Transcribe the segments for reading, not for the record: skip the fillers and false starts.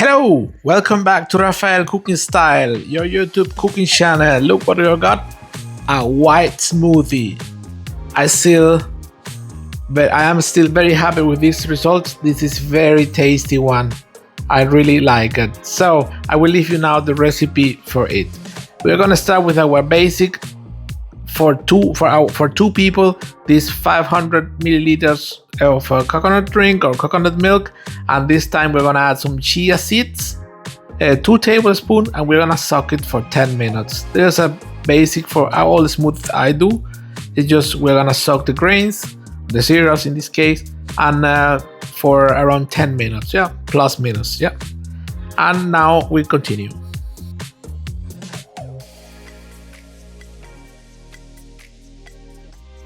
Hello, welcome back to Rafael Cooking Style, your YouTube cooking channel. Look what we got, a white smoothie. I am still very happy with this result. This is very tasty one. I really like it. So I will leave you now the recipe for it. We're gonna start with our basic for two people. This 500 milliliters of coconut drink or coconut milk, and this time we're gonna add some chia seeds, 2 tablespoons, and we're gonna soak it for 10 minutes. There's a basic for all the smoothies I do. It's just we're gonna soak the grains, the cereals in this case, and for around 10 minutes, yeah, plus minus, yeah. And now we continue.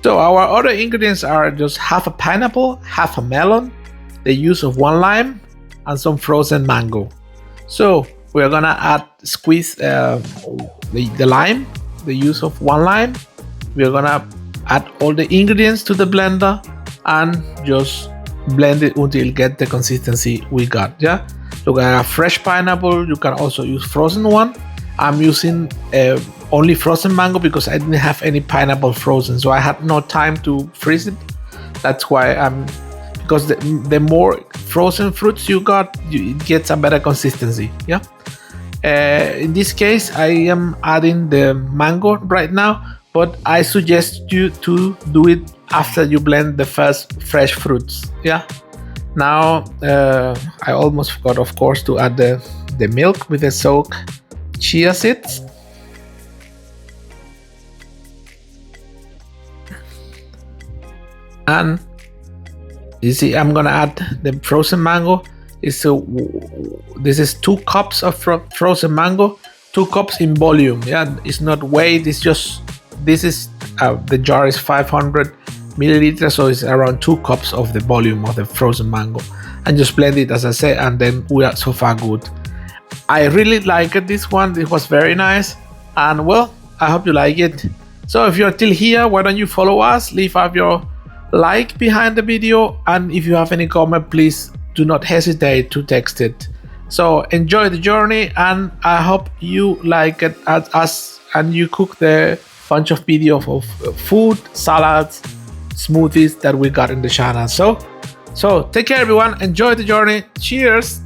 So our other ingredients are just half a pineapple, half a melon, the use of 1 lime, and some frozen mango. So we're gonna squeeze the lime, the use of 1 lime. We're gonna add all the ingredients to the blender and just blend it until you get the consistency we got. Yeah. Look, I have fresh pineapple. You can also use frozen one. I'm using only frozen mango because I didn't have any pineapple frozen, so I had no time to freeze it. That's why because the more frozen fruits you got, it gets a better consistency. Yeah. In this case, I am adding the mango right now, but I suggest you to do it after you blend the first fresh fruits. Yeah. Now I almost forgot, of course, to add the milk with the soaked chia seeds. And you see, I'm gonna add the frozen mango. This is 2 cups of frozen mango, 2 cups in volume. Yeah, it's not weight. It's just the jar is 500 milliliters, so it's around 2 cups of the volume of the frozen mango. And just blend it, as I said, and then we are so far good. I really liked this one. It was very nice, and well, I hope you like it. So if you're still here, why don't you follow us, leave out your like behind the video, and if you have any comment, please do not hesitate to text it. So enjoy the journey, and I hope you like it as us and you cook the bunch of videos of food, salads, smoothies that we got in the channel. So take care everyone, enjoy the journey, cheers.